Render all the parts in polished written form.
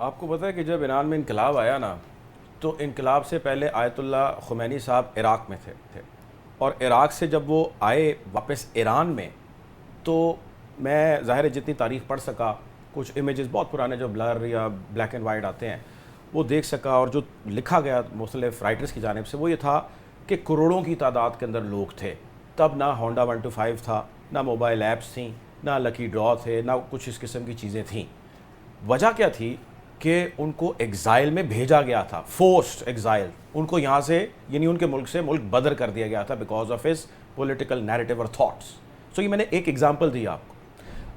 आपको पता है कि जब ईरान में इनकलाब आया ना, तो इनकलाब से पहले आयतुल्ला खुमैनी साहब इराक़ में थे और इराक़ से जब वो आए वापस ईरान में, तो मैं ज़ाहिर है जितनी तारीख़ पढ़ सका, कुछ इमेजेस बहुत पुराने जो ब्लर या ब्लैक एंड वाइट आते हैं वो देख सका, और जो लिखा गया मुख्तलिफ राइटर्स की जानिब से वो ये था कि करोड़ों की तादाद के अंदर लोग थे। तब ना होंडा 125 था, ना मोबाइल ऐप्स थी, ना लकी ड्रॉ थे, ना कुछ इस किस्म की चीज़ें थीं। वजह क्या थी कि उनको एग्ज़ाइल में भेजा गया था, फोर्स्ड एग्ज़ाइल। उनको यहाँ से यानी उनके मुल्क से मुल्क बदर कर दिया गया था because of his political narrative और थॉट्स। सो ये मैंने एक एग्जांपल दिया आपको।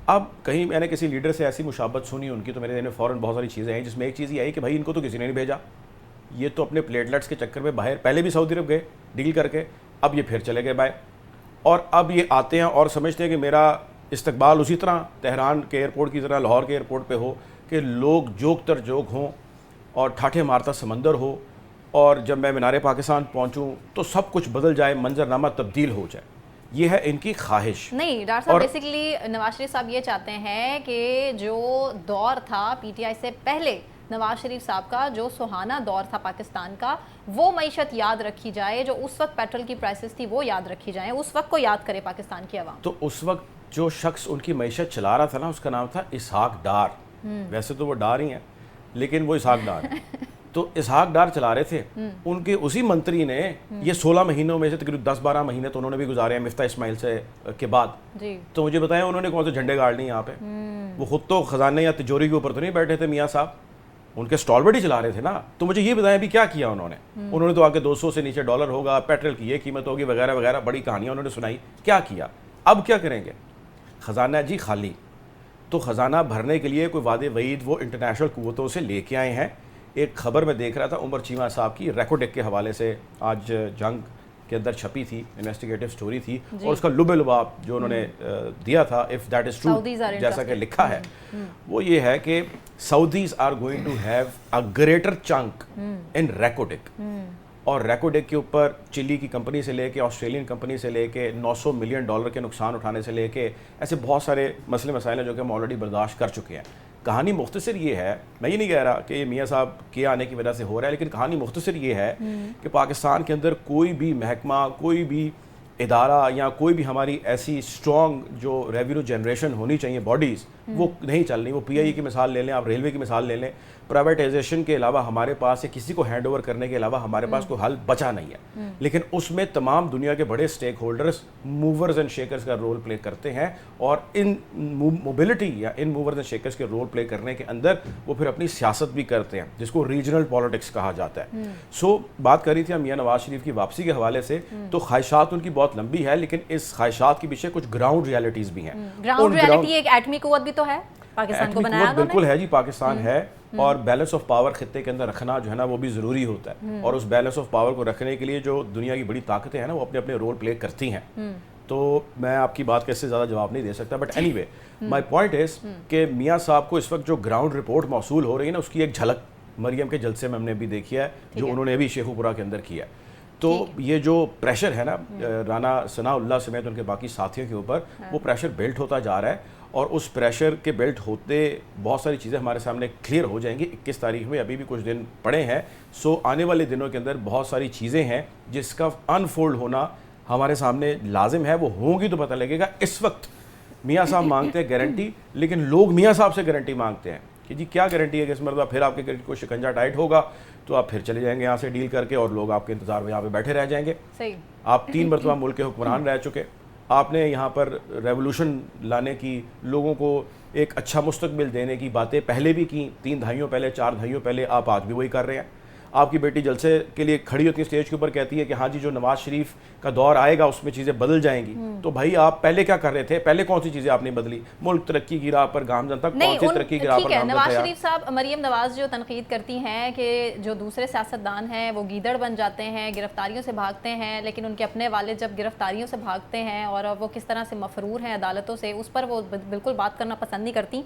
अब कहीं मैंने किसी लीडर से ऐसी मुशाबत सुनी उनकी, तो मेरे ज़हन में फ़ौरन बहुत सारी चीज़ें आई, जिसमें एक चीज़ ये आई कि भाई इनको तो किसी ने नहीं भेजा, ये तो अपने प्लेटलेट्स के चक्कर में बाहर पहले भी सऊदी अरब गए डील करके, अब ये फिर चले गए बाहर, और अब ये आते हैं और समझते हैं कि मेरा इस्तकबाल उसी तरह तेहरान के एयरपोर्ट की तरह लाहौर के एयरपोर्ट पे हो कि लोग जोक तर जोक हों और ठाठे मारता समंदर हो, और जब मैं मीनार पाकिस्तान पहुंचूं तो सब कुछ बदल जाए, मंजरनामा तब्दील हो जाए। ये है इनकी ख्वाहिश। नहीं डॉक्टर साहब, बेसिकली नवाज शरीफ साहब ये चाहते हैं कि जो दौर था पीटीआई से पहले नवाज शरीफ साहब का, जो सुहाना दौर था पाकिस्तान का, वो मईशत याद रखी जाए, जो उस वक्त पेट्रोल की प्राइसेस थी वो याद रखी जाए, उस वक्त को याद करे पाकिस्तान की आवाम। तो उस वक्त जो शख्स उनकी मईशत चला रहा था ना, उसका नाम था इसहाक डार। वैसे तो वो डार ही हैं, लेकिन वो इसहाक डार हैं। तो इसहाक डार चला रहे थे, उनके उसी मंत्री ने ये 16 महीनों में से तकरीबन 10-12 महीने तो उन्होंने भी गुजारे हैं मिफ्ता इस्माइल से के बाद जी। तो मुझे बताएं उन्होंने कौन से झंडे गाड़ लिए यहाँ पे? वो खुद तो खजाने या तिजोरी के ऊपर तो नहीं बैठे थे मियाँ साहब, उनके स्टॉल बड़ी चला रहे थे ना। तो मुझे ये बताएं अभी क्या किया उन्होंने? उन्होंने तो आके 200 से नीचे डॉलर होगा, पेट्रोल की ये कीमत होगी, वगैरह वगैरह बड़ी कहानियाँ उन्होंने सुनाई। क्या किया? अब क्या करेंगे? खजाना जी खाली। तो ख़जाना भरने के लिए कोई वादे वईद वो इंटरनेशनल कुव्वतों से लेके आए हैं। एक खबर मैं देख रहा था उमर चीमा साहब की रेकोडेक के हवाले से, आज जंग के अंदर छपी थी, इन्वेस्टिगेटिव स्टोरी थी, और उसका लुबे लुबाब जो उन्होंने दिया था, इफ़ दैट इज़ ट्रू, जैसा कि लिखा है, वो ये है कि Saudis are going to have a greater chunk in Reko Diq. और रेकोडेक के ऊपर चिली की कंपनी से लेके ऑस्ट्रेलियन कंपनी से लेके 900 मिलियन डॉलर के नुकसान उठाने से लेके ऐसे बहुत सारे मसले मसाइल हैं जो कि हम ऑलरेडी बर्दाश्त कर चुके हैं। कहानी मुख्तसर ये है, मैं ये नहीं कह रहा कि ये मियाँ साहब के आने की वजह से हो रहा है, लेकिन कहानी मुख्तसर ये है कि पाकिस्तान के अंदर कोई भी महकमा, कोई भी इदारा या कोई भी हमारी ऐसी स्ट्रॉन्ग जो रेवेन्यू जनरेशन होनी चाहिए बॉडीज़, वो नहीं चल रही। वो पीआईई की मिसाल ले लें, आप रेलवे की मिसाल ले लें, प्राइवेटाइजेशन के अलावा हमारे पास या किसी को हैंड ओवर करने के अलावा हमारे पास कोई हल बचा नहीं है। लेकिन उसमें तमाम दुनिया के बड़े stakeholders, movers and shakers का रोल प्ले करते हैं, और इन मोबिलिटी या इन मूवर्स एंड शेकर्स के रोल प्ले करने के अंदर वो फिर अपनी सियासत भी करते हैं, जिसको रीजनल पॉलिटिक्स कहा जाता है। सो बात करी थी हम मियाँ नवाज शरीफ की वापसी के हवाले से, तो ख्वाहिशात उनकी बहुत लंबी है, लेकिन इस ख्वाहिशात के पीछे कुछ ग्राउंड रियलिटीज़ भी हैं। ग्राउंड रियलिटी एक एटमी कुव्वत भी तो है, पाकिस्तान को बनाया उन्होंने। बिल्कुल है जी, पाकिस्तान है, और बैलेंस ऑफ पावर खित्ते के अंदर रखना जो है ना वो भी ज़रूरी होता है, और उस बैलेंस ऑफ पावर को रखने के लिए जो दुनिया की बड़ी ताकतें हैं ना वो अपने अपने रोल प्ले करती हैं। तो मैं आपकी बात का इससे ज़्यादा जवाब नहीं दे सकता, but anyway my point is कि मियाँ साहब को इस वक्त जो ग्राउंड रिपोर्ट मौसूल हो रही है ना, उसकी एक झलक मरियम के जलसे में हमने भी देखी है, जो उन्होंने अभी शेखुपुरा के अंदर किया। तो ये जो प्रेशर है ना राना सनाउल्लाह समेत उनके बाकी साथियों के ऊपर, वो प्रेशर बिल्ट होता जा रहा है, और उस प्रेशर के बिल्ट होते बहुत सारी चीज़ें हमारे सामने क्लियर हो जाएंगी। 21 तारीख में अभी भी कुछ दिन पड़े हैं। सो आने वाले दिनों के अंदर बहुत सारी चीज़ें हैं जिसका अनफोल्ड होना हमारे सामने लाजिम है। वो होंगी तो पता लगेगा। इस वक्त मियाँ साहब मांगते हैं गारंटी, लेकिन लोग मियाँ साहब से गारंटी मांगते हैं कि जी क्या गारंटी है कि इस मरतबा फिर आपके को शिकंजा टाइट होगा तो आप फिर चले जाएंगे यहाँ से डील करके, और लोग आपके इंतजार में यहाँ पे बैठे रह जाएंगे। सही। आप 3 मरतबा मुल्क के हुक्मरान रह चुके, आपने यहाँ पर रेवोल्यूशन लाने की, लोगों को एक अच्छा मुस्तकबिल देने की बातें पहले भी की, 3 दहाइयों पहले, 4 दहाइयों पहले, आप आज भी वही कर रहे हैं। आपकी बेटी जलसे के लिए खड़ी होती है स्टेज के ऊपर, कहती है कि हाँ जी जो नवाज शरीफ का दौर आएगा उसमें चीज़ें बदल जाएंगी। तो भाई आप पहले क्या कर रहे थे? पहले कौन सी चीज़ें आपने बदली? मुल्क तरक्की की राह पर गामजन तक, कौन सी तरक्की की राह पर गामजन? नवाज शरीफ साहब, मरियम नवाज जो तनकीद करती हैं कि जो दूसरे सियासतदान हैं वो गीदड़ बन जाते हैं, गिरफ्तारियों से भागते हैं, लेकिन उनके अपने वालिद जब गिरफ्तारियों से भागते हैं और वो किस तरह से मफरूर हैं अदालतों से, उस पर वो बिल्कुल बात करना पसंद नहीं करती।